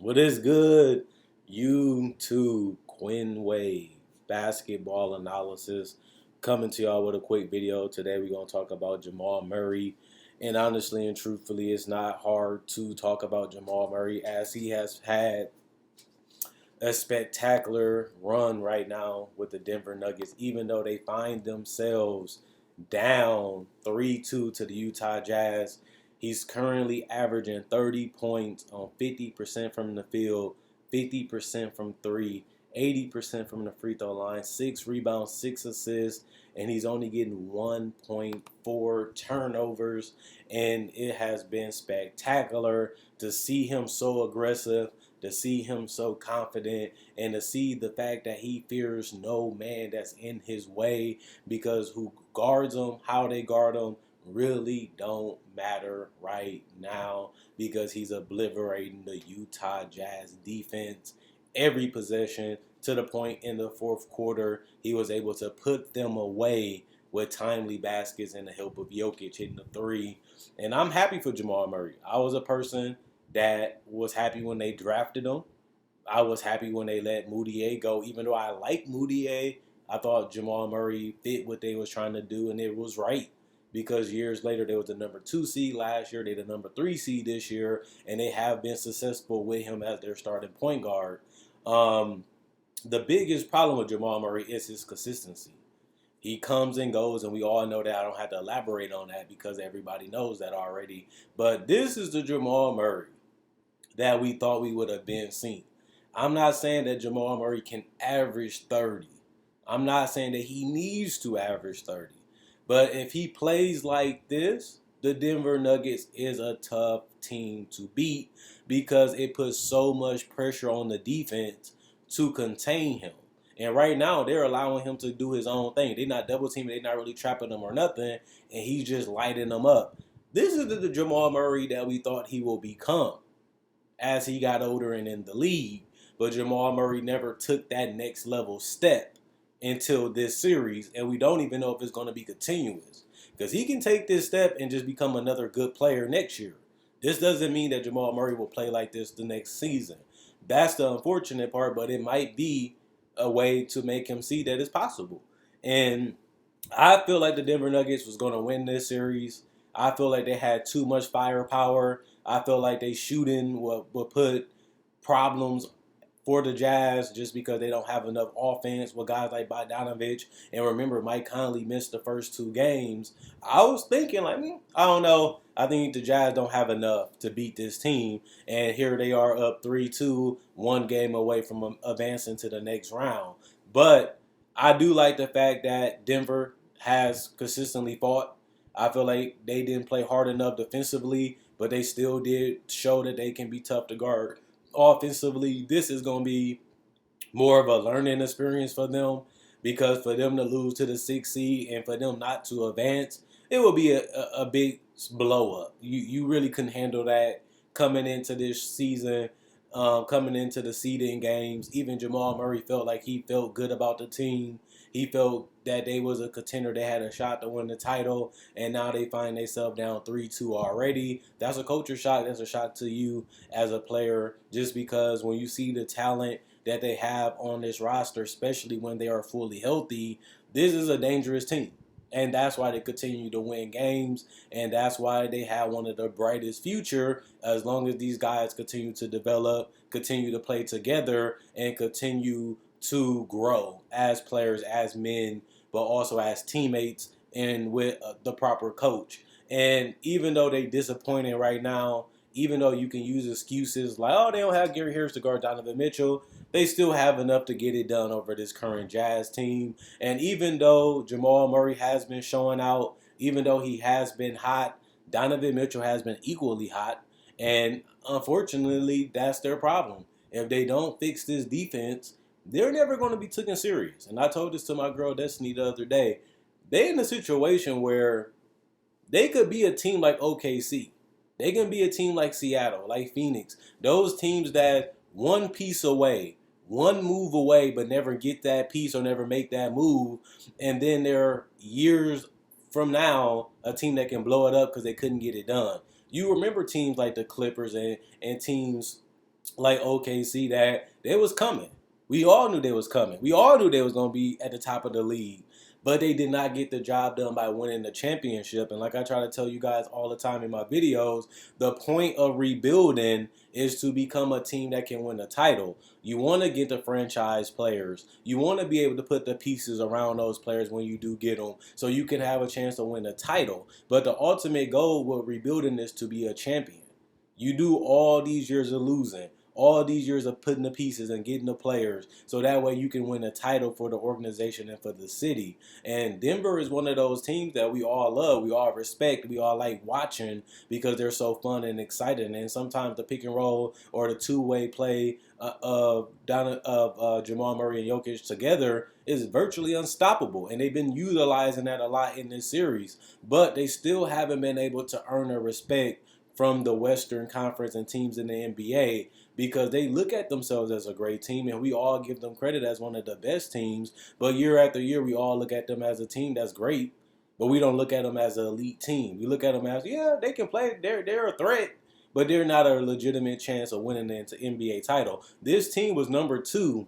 What is good, YouTube? Quinn Wave basketball analysis coming to y'all with a quick video. Today we're going to talk about Jamal Murray. And honestly and truthfully, it's not hard to talk about Jamal Murray as he has had a spectacular run right now with the Denver Nuggets, even though they find themselves down 3-2 to the Utah Jazz. He's currently averaging 30 points on 50% from the field, 50% from three, 80% from the free throw line, 6 rebounds, 6 assists, and he's only getting 1.4 turnovers. And it has been spectacular to see him so aggressive, to see him so confident, and to see the fact that he fears no man that's in his way, because who guards him, how they guard him, really don't matter right now, because he's obliterating the Utah Jazz defense every possession, to the point in the fourth quarter he was able to put them away with timely baskets and the help of Jokic hitting the three. And I'm happy for Jamal Murray. I was a person that was happy when they drafted him. I was happy when they let Moutier go. Even though I like Moutier, I thought Jamal Murray fit what they was trying to do, and it was right. Because years later, they was the number 2 seed last year. They the number 3 seed this year, and they have been successful with him as their starting point guard. Um, the biggest problem with Jamal Murray is his consistency. He comes and goes, and we all know that. I don't have to elaborate on that because everybody knows that already. But this is the Jamal Murray that we thought we would have been seeing. I'm not saying that Jamal Murray can average 30. I'm not saying that he needs to average 30. But if he plays like this, the Denver Nuggets is a tough team to beat, because it puts so much pressure on the defense to contain him. And right now, they're allowing him to do his own thing. They're not double teaming. They're not really trapping him or nothing. And he's just lighting them up. This is the Jamal Murray that we thought he will become as he got older and in the league. But Jamal Murray never took that next level step until this series. And we don't even know if it's going to be continuous, because he can take this step and just become another good player next year. This doesn't mean that Jamal Murray will play like this the next season. That's the unfortunate part, but it might be a way to make him see that it's possible. And I feel like the Denver Nuggets was going to win this series. I feel like they had too much firepower. I feel like they shooting will put problems for the Jazz, just because they don't have enough offense with guys like Bogdanovich. And remember, Mike Conley missed the first 2 games. I was thinking, like, I don't know. I think the Jazz don't have enough to beat this team. And here they are up 3-2, 1 game away from advancing to the next round. But I do like the fact that Denver has consistently fought. I feel like they didn't play hard enough defensively, but they still did show that they can be tough to guard offensively. This is going to be more of a learning experience for them, because for them to lose to the 6th seed and for them not to advance, it will be a big blow up. You really couldn't handle that coming into this season, coming into the seeding games. Even Jamal Murray felt like he felt good about the team. He felt that they was a contender. They had a shot to win the title, and now they find themselves down 3-2 already. That's a culture shock. That's a shock to you as a player, just because when you see the talent that they have on this roster, especially when they are fully healthy, this is a dangerous team. And that's why they continue to win games, and that's why they have one of the brightest future, as long as these guys continue to develop, continue to play together, and continue to grow as players, as men, but also as teammates, and with the proper coach. And even though they disappointed right now, even though you can use excuses like, oh, they don't have Gary Harris to guard Donovan Mitchell, they still have enough to get it done over this current Jazz team. And even though Jamal Murray has been showing out, even though he has been hot, Donovan Mitchell has been equally hot. And unfortunately, that's their problem. If they don't fix this defense, they're never going to be taken serious. And I told this to my girl Destiny the other day. They're in a situation where they could be a team like OKC. They can be a team like Seattle, like Phoenix. Those teams that one piece away, one move away, but never get that piece or never make that move. And then they're years from now a team that can blow it up because they couldn't get it done. You remember teams like the Clippers and teams like OKC that they was coming. We all knew they was coming. We all knew they was going to be at the top of the league. But they did not get the job done by winning the championship. And like I try to tell you guys all the time in my videos, the point of rebuilding is to become a team that can win a title. You want to get the franchise players. You want to be able to put the pieces around those players when you do get them so you can have a chance to win a title. But the ultimate goal with rebuilding is to be a champion. You do all these years of losing, all these years of putting the pieces and getting the players, so that way you can win a title for the organization and for the city. And Denver is one of those teams that we all love, we all respect, we all like watching because they're so fun and exciting. And sometimes the pick and roll or the two-way play of Jamal Murray and Jokic together is virtually unstoppable, and they've been utilizing that a lot in this series. But they still haven't been able to earn the respect from the Western Conference and teams in the NBA because they look at themselves as a great team and we all give them credit as one of the best teams. But year after year, we all look at them as a team that's great, but we don't look at them as an elite team. We look at them as, yeah, they can play. They're a threat, but they're not a legitimate chance of winning the NBA title. This team was number 2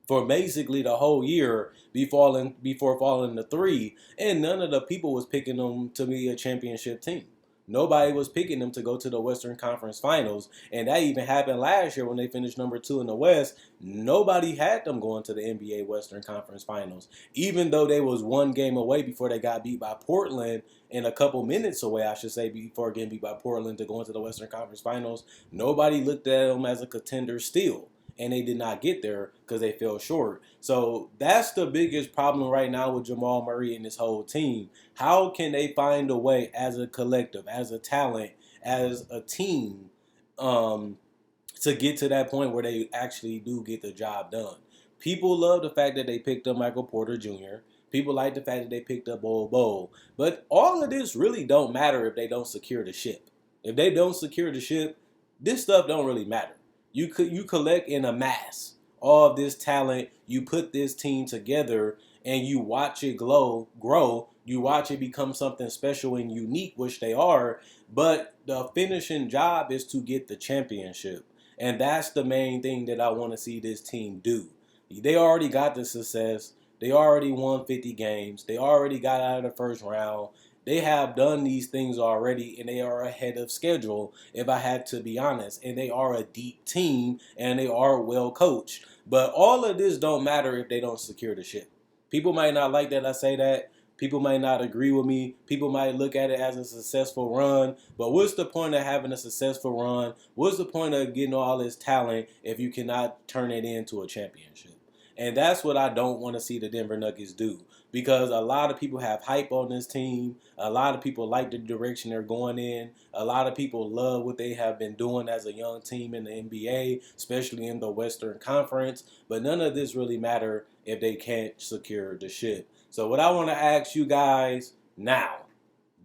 for basically the whole year before falling to 3, and none of the people was picking them to be a championship team. Nobody was picking them to go to the Western Conference Finals, and that even happened last year when they finished number 2 in the West. Nobody had them going to the NBA Western Conference Finals, even though they was one game away before they got beat by Portland, and a couple minutes away, I should say, before getting beat by Portland to go into the Western Conference Finals. Nobody looked at them as a contender still, and they did not get there because they fell short. So that's the biggest problem right now with Jamal Murray and this whole team. How can they find a way as a collective, as a talent, as a team, to get to that point where they actually do get the job done? People love the fact that they picked up Michael Porter Jr. People like the fact that they picked up Bol Bol. But all of this really don't matter if they don't secure the ship. If they don't secure the ship, this stuff don't really matter. You collect and amass all of this talent. You put this team together and you watch it grow. You watch it become something special and unique, which they are. But the finishing job is to get the championship. And that's the main thing that I want to see this team do. They already got the success. They already won 50 games. They already got out of the first round. They have done these things already, and they are ahead of schedule, if I had to be honest. And they are a deep team, and they are well coached. But all of this don't matter if they don't secure the ship. People might not like that I say that. People might not agree with me. People might look at it as a successful run. But what's the point of having a successful run? What's the point of getting all this talent if you cannot turn it into a championship? And that's what I don't want to see the Denver Nuggets do, because a lot of people have hype on this team. A lot of people like the direction they're going in. A lot of people love what they have been doing as a young team in the NBA, especially in the Western Conference. But none of this really matter if they can't secure the ship. So what I want to ask you guys now,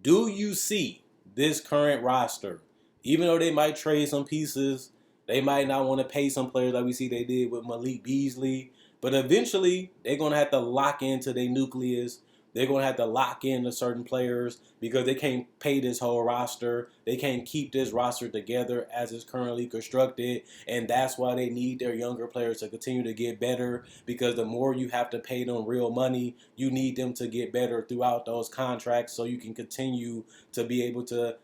do you see this current roster, even though they might trade some pieces, they might not want to pay some players like we see they did with Malik Beasley, but eventually, they're going to have to lock into their nucleus. They're going to have to lock in to certain players because they can't pay this whole roster. They can't keep this roster together as it's currently constructed. And that's why they need their younger players to continue to get better, because the more you have to pay them real money, you need them to get better throughout those contracts so you can continue to be able to,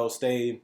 stay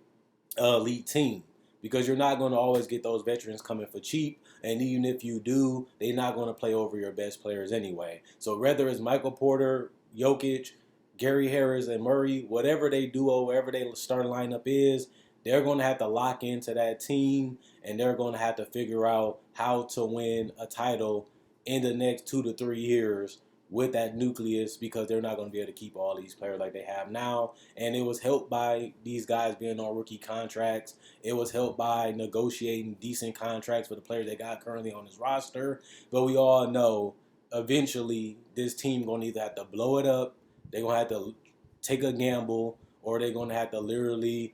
an elite team. Because you're not going to always get those veterans coming for cheap. And even if you do, they're not going to play over your best players anyway. So whether it's Michael Porter, Jokic, Gary Harris, and Murray, whatever they duo, wherever their starting lineup is, they're going to have to lock into that team. And they're going to have to figure out how to win a title in the next 2 to 3 years with that nucleus, because they're not going to be able to keep all these players like they have now. And it was helped by these guys being on rookie contracts. It was helped by negotiating decent contracts for the players they got currently on this roster. But we all know eventually this team going to either have to blow it up, they're going to have to take a gamble, or they're going to have to literally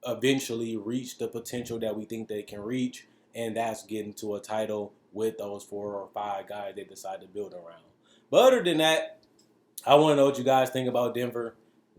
eventually reach the potential that we think they can reach. And that's getting to a title with those 4 or 5 guys they decide to build around. But other than that, I want to know what you guys think about Denver.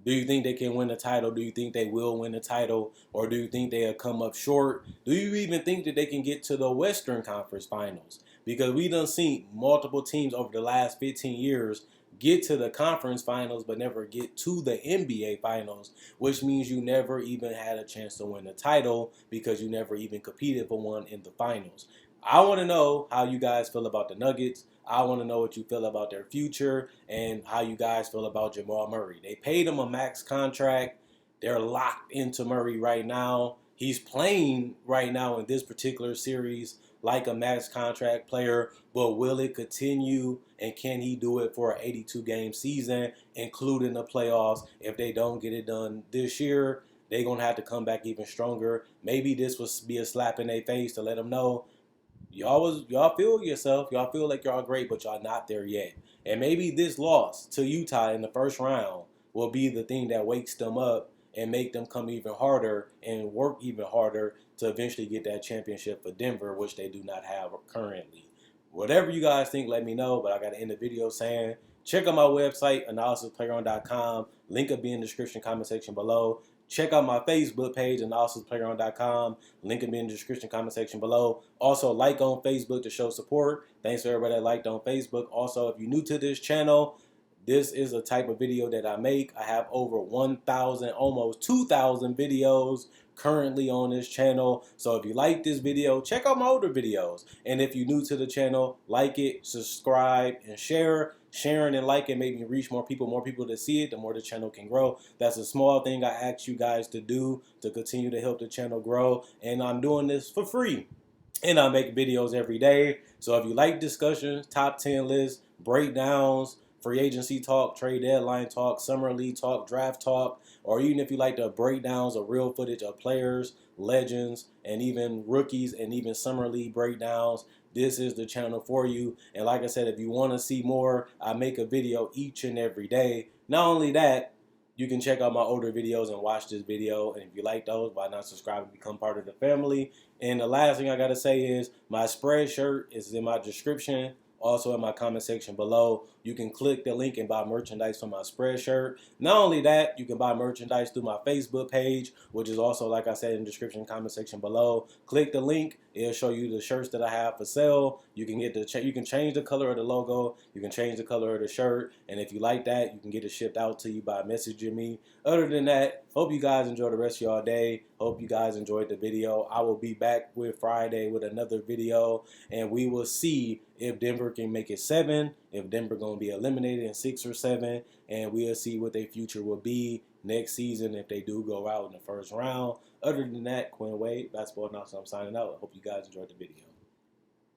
Do you think they can win the title? Do you think they will win the title? Or do you think they'll come up short? Do you even think that they can get to the Western Conference Finals? Because we done seen multiple teams over the last 15 years get to the conference finals but never get to the NBA finals, which means you never even had a chance to win the title because you never even competed for one in the finals. I want to know how you guys feel about the Nuggets. I want to know what you feel about their future and how you guys feel about Jamal Murray. They paid him a max contract. They're locked into Murray right now. He's playing right now in this particular series like a max contract player, but will it continue and can he do it for an 82-game season, including the playoffs? If they don't get it done this year, they're going to have to come back even stronger. Maybe this will be a slap in their face to let them know, y'all feel yourself. Y'all feel like y'all great, but y'all not there yet. And maybe this loss to Utah in the first round will be the thing that wakes them up and make them come even harder and work even harder to eventually get that championship for Denver, which they do not have currently. Whatever you guys think, let me know. But I got to end the video saying, check out my website, analysisplayground.com. Link will be in the description comment section below. Check out my Facebook page, analysisplayground.com. Link will be in the description comment section below. Also, like on Facebook to show support. Thanks to everybody that liked on Facebook. Also, if you're new to this channel, this is a type of video that I make. I have over 1,000, almost 2,000 videos currently on this channel. So if you like this video, check out my older videos. And if you're new to the channel, like it, subscribe, and share. Sharing and liking make me reach more people to see it, the more the channel can grow. That's a small thing I ask you guys to do to continue to help the channel grow. And I'm doing this for free. And I make videos every day. So if you like discussions, top 10 lists, breakdowns, free agency talk, trade deadline talk, summer league talk, draft talk, or even if you like the breakdowns of real footage of players, legends, and even rookies, and even summer league breakdowns, this is the channel for you. And like I said, if you want to see more, I make a video each and every day. Not only that, you can check out my older videos and watch this video. And if you like those, why not subscribe and become part of the family? And the last thing I got to say is my spread shirt is in my description. Also in my comment section below, you can click the link and buy merchandise for my spread shirt. Not only that, you can buy merchandise through my Facebook page, which is also, like I said, in the description comment section below. Click the link. It'll show you the shirts that I have for sale. You can get you can change the color of the logo. You can change the color of the shirt. And if you like that, you can get it shipped out to you by messaging me. Other than that, hope you guys enjoy the rest of y'all day. Hope you guys enjoyed the video. I will be back with Friday with another video, and we will see if Denver can make it 7, if Denver going to be eliminated in 6 or 7, and we'll see what their future will be next season if they do go out in the first round. Other than that, Quinn Wade, basketball announcer, I'm signing out. I hope you guys enjoyed the video.